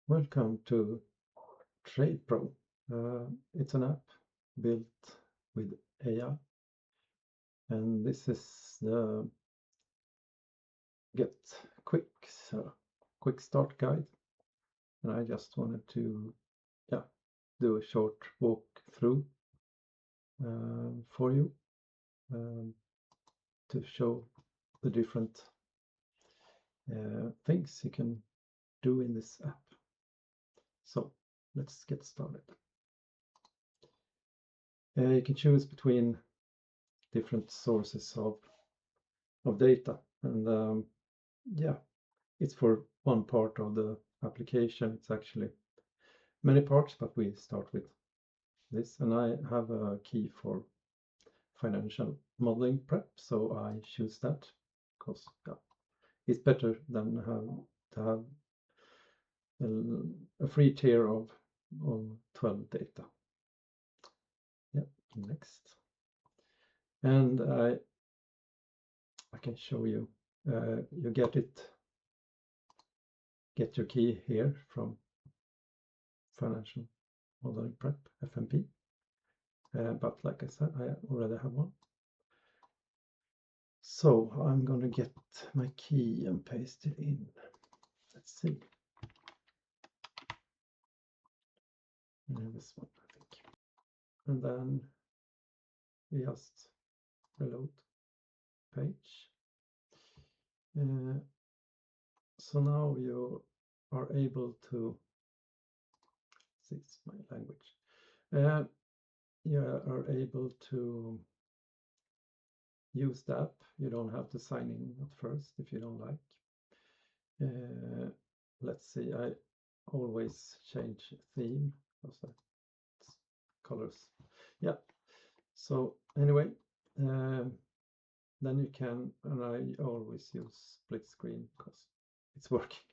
Welcome to TradePro. It's an app built with AI, and this is the quick start guide. And I just wanted to do a short walkthrough for you to show the different things you can do in this app. So let's get started. You can choose between different sources of data, and it's for one part of the application. It's actually many parts, but we start with this, and I have a key for financial modeling prep, so I choose that because it's better than to have a free tier of 12 data. Next, and I can show you. You get your key here from financial modeling prep, FMP. But like I said, I already have one. So I'm going to get my key and paste it in. Let's see. This one, I think. And then we just reload page. So now you are able to, this is my language. You are able to use the app. You don't have to sign in at first if you don't like. Let's see, I always change theme because that's colors. So anyway, then you can, and I always use split screen because it's working.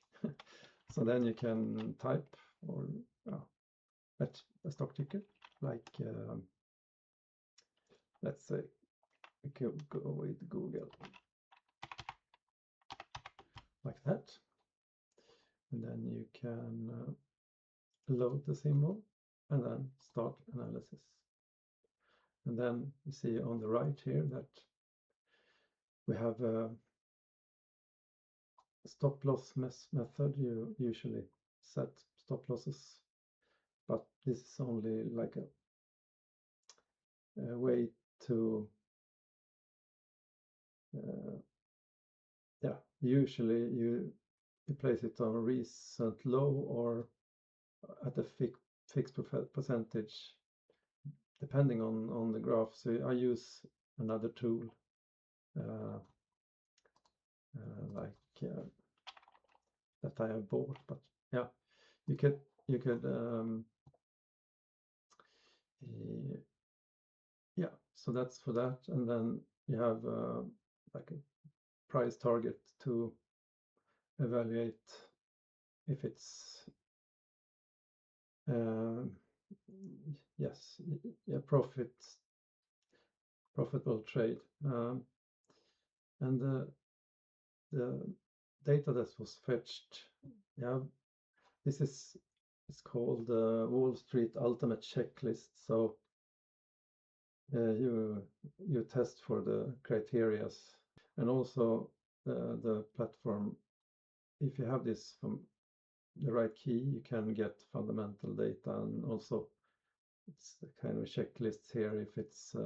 So then you can type or at a stock ticker, like let's say we could go with Google like that, and then you can load the symbol and then start analysis. And then you see on the right here that we have a stop loss method. You usually set stop losses, but this is only like a way to usually you place it on a recent low or at a fixed percentage depending on the graph. So I use another tool like that I have bought, but you could so that's for that. And then you have like a price target to evaluate if it's profitable trade. And the data that was fetched, this is called the Wall Street Ultimate Checklist. So you test for the criterias, and also the platform. If you have this from the right key, you can get fundamental data, and also it's the kind of checklist here if it's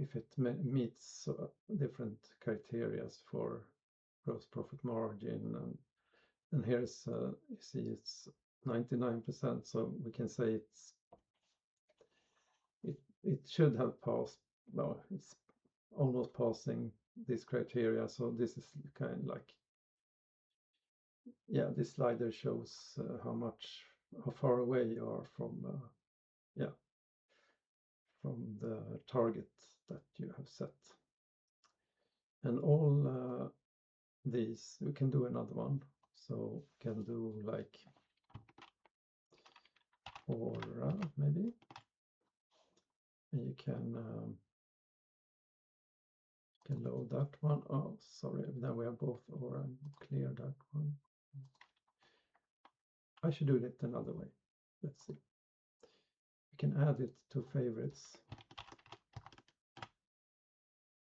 if it meets different criteria for gross profit margin, and here's you see it's 99%, so we can say it should have passed. Well, it's almost passing this criteria. So this is kind of like, this slider shows how far away you are from the target that you have set. And all these, we can do another one. So we can do like Aura maybe, and you can load that one. Oh, sorry, now we have both Aura and clear that one. I should do it another way. Let's see. We can add it to favorites.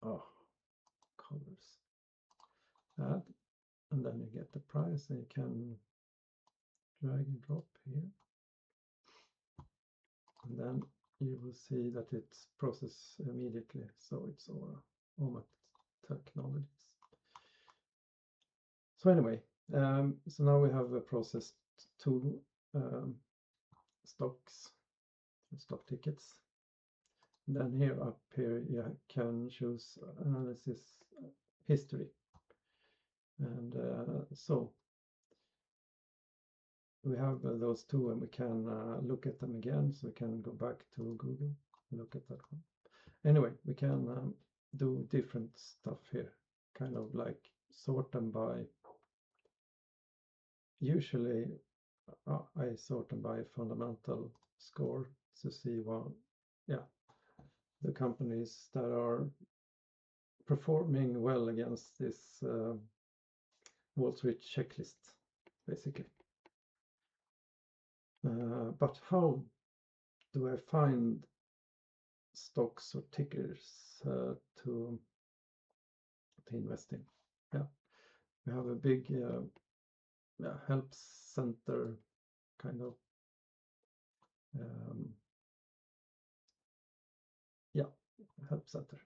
Oh, colors. Add, and then you get the price, and you can drag and drop here. And then you will see that it's processed immediately. So it's all technologies. So anyway, so now we have processed two stock tickets. And then here up here you can choose analysis history. And so we have those two, and we can look at them again. So we can go back to Google and look at that one. Anyway, we can do different stuff here, kind of like sort them by, usually I sort them by fundamental score to see the companies that are performing well against this Wall Street checklist, basically. But how do I find stocks or tickers to invest in? Yeah, we have a big help center kind of help center,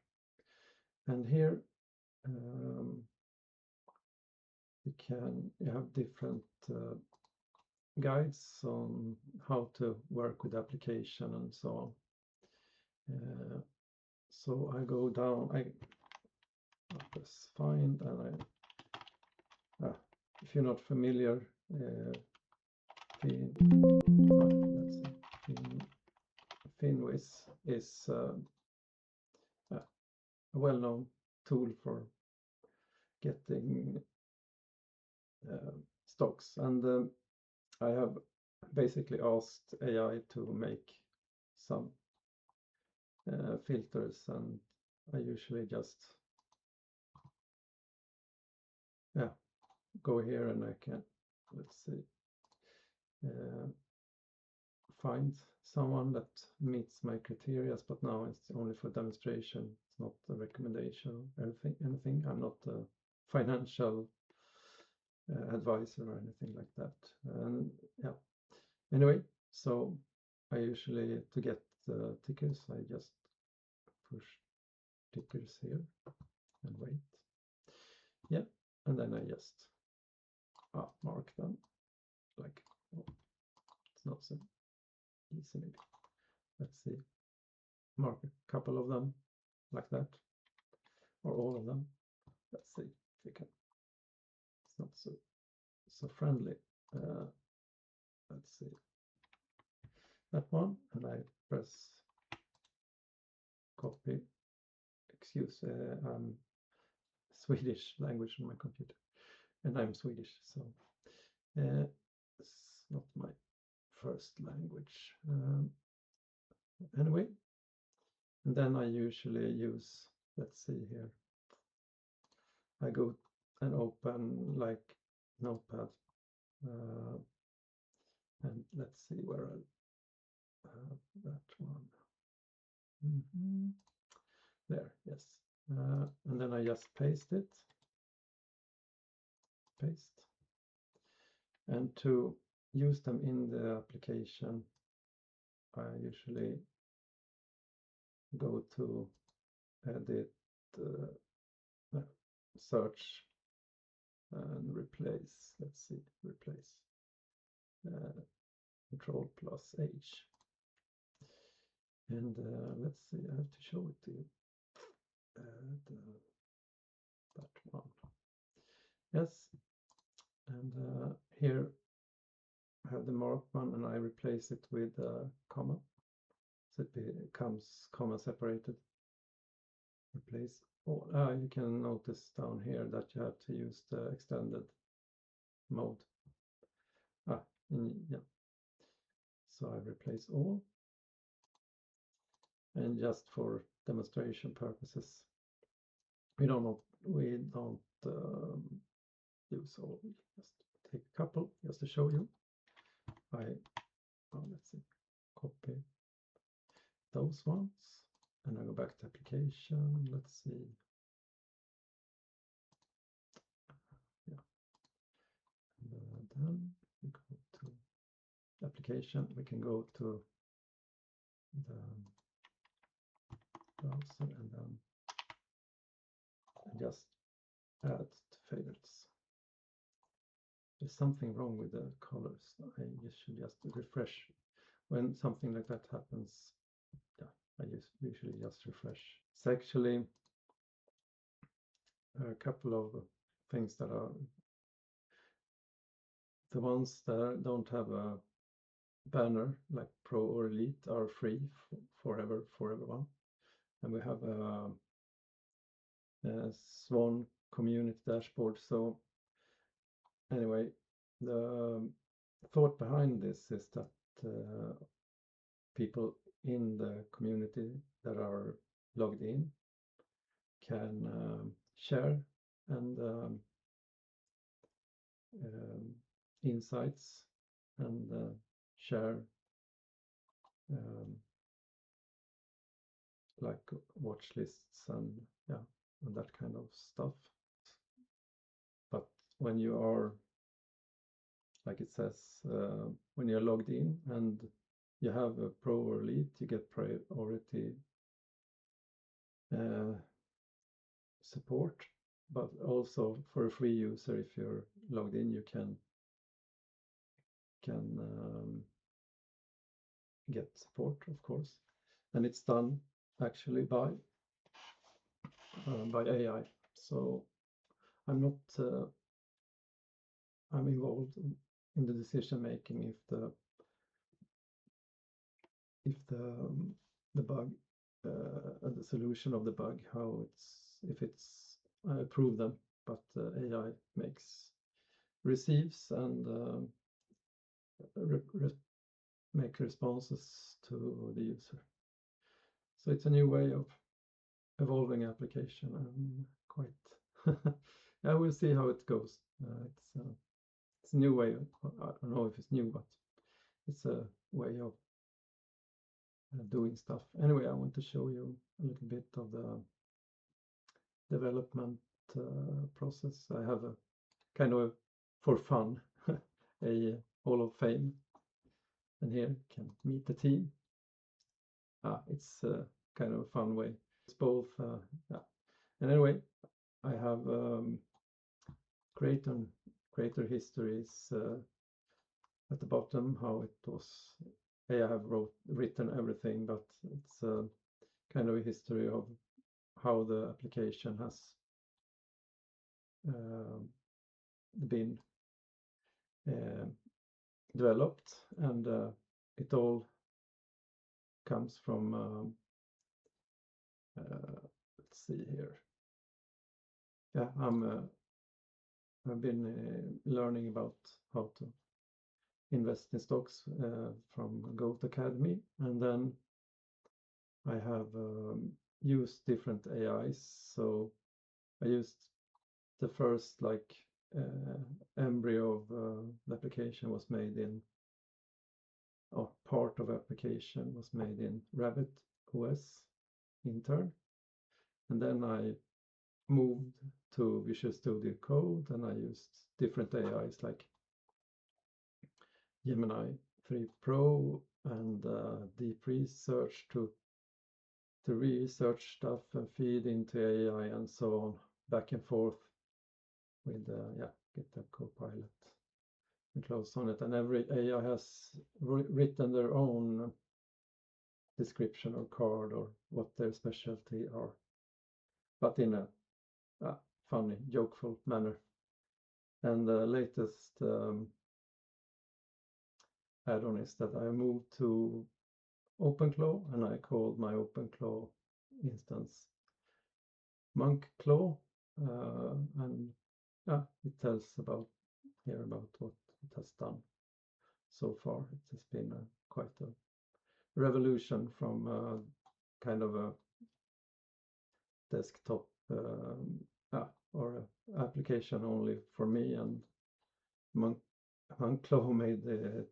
and here you have different guides on how to work with the application and so on. So I go down, I press find, and if you're not familiar, Finviz is a well-known tool for getting stocks, and I have basically asked AI to make some filters, and I usually just go here, and I can, let's see, find someone that meets my criteria, but now it's only for demonstration. It's not a recommendation or anything. I'm not a financial advisor or anything like that. And anyway, so I usually, to get the tickers, I just push tickers here and wait. And then I just mark them, like, it's not so easy maybe. Let's see, mark a couple of them like that, or all of them. Let's see if we can. It's not so friendly. Let's see that one, and I press copy. Excuse, Swedish language on my computer, and I'm Swedish, so it's not my first language. Anyway, and then I usually use, let's see here, I go and open like Notepad, and let's see where I have that one. There, yes. And then I just paste it. And to use them in the application, I usually go to edit, search, and replace. Let's see, replace. Control plus H. And let's see, I have to show it to you. That one. Yes. And here I have the marked one, and I replace it with a comma. So it becomes comma separated. Replace all. You can notice down here that you have to use the extended mode. So I replace all. And just for demonstration purposes, we don't use all. We just take a couple just to show you. let's see, copy those ones, and I go back to application. Let's see. Yeah. And then we go to application. We can go to the browser and then just add to favorites. There's something wrong with the colors. I should just refresh. When something like that happens, yeah, I usually just refresh. It's actually a couple of things that are the ones that don't have a banner like Pro or Elite are free forever for everyone. And we have a Swan Community Dashboard. So anyway, the thought behind this is that people in the community that are logged in can share and insights and share like watch lists and yeah, and that kind of stuff. But when you are, like it says, when you're logged in and you have a Pro or Elite, you get priority support. But also for a free user, if you're logged in, you can get support, of course, and it's done actually by AI. So I'm not I'm involved in the decision making if the bug the solution of the bug, how it's I approve them, but AI receives and make responses to the user. So it's a new way of evolving application. I'm quite I will see how it goes. It's a new way of, I don't know if it's new, but it's a way of doing stuff. Anyway, I want to show you a little bit of the development process. I have a kind of for fun a Hall of Fame, and here you can meet the team. It's kind of a fun way. It's both, yeah. And anyway, I have creator histories at the bottom, how it was. I have written everything, but it's kind of a history of how the application has been developed, and it all comes from let's see here. Yeah, I've been learning about how to invest in stocks from Goat Academy, and then I have used different AIs. So I used the first embryo of the application was made in, or part of application was made in Rabbit OS intern, and then I moved to Visual Studio Code, and I used different AIs like Gemini 3 Pro and Deep Research to research stuff and feed into AI and so on, back and forth with GitHub Copilot and close on it. And every AI has written their own description or card or what their specialty are, but in a funny, jokeful manner. And the latest add-on is that I moved to OpenClaw, and I called my OpenClaw instance MunkSvan, and it tells about what it has done so far. It has been quite a revolution from kind of a desktop or application only for me and MunkSvan made it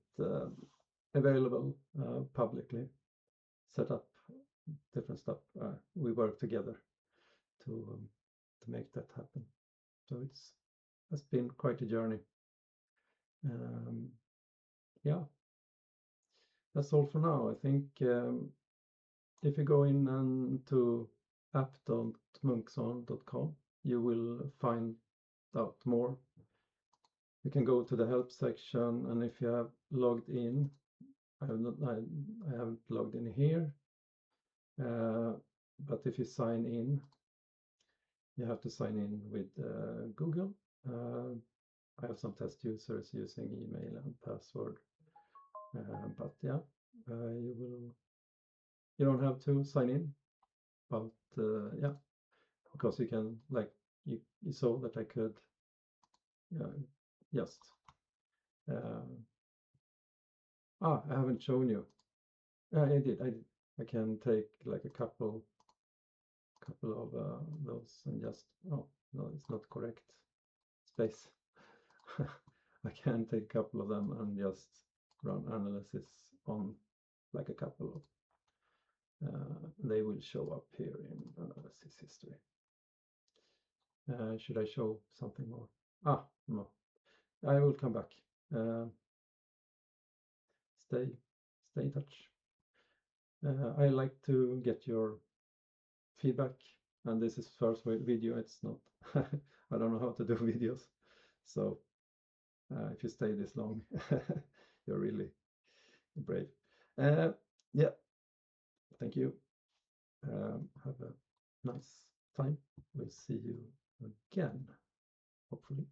available publicly, set up different stuff. We work together to make that happen. So has been quite a journey. Yeah, that's all for now. I think if you go in and to app.munksvan.com, you will find out more. You can go to the help section, and if you have logged in, I haven't logged in here, but if you sign in, you have to sign in with Google. I have some test users using email and password, but yeah, you don't have to sign in, but yeah, because you can, like you saw that I could just I haven't shown you. I did. I can take like a couple of those and just, oh no, it's not correct space. I can take a couple of them and just run analysis on like a couple of they will show up here in analysis history. Should I show something more? No, I will come back. Stay in touch. I like to get your feedback, and this is first video. It's not I don't know how to do videos, so if you stay this long, you're really brave. Yeah, thank you. Have a nice time. We'll see you again, hopefully.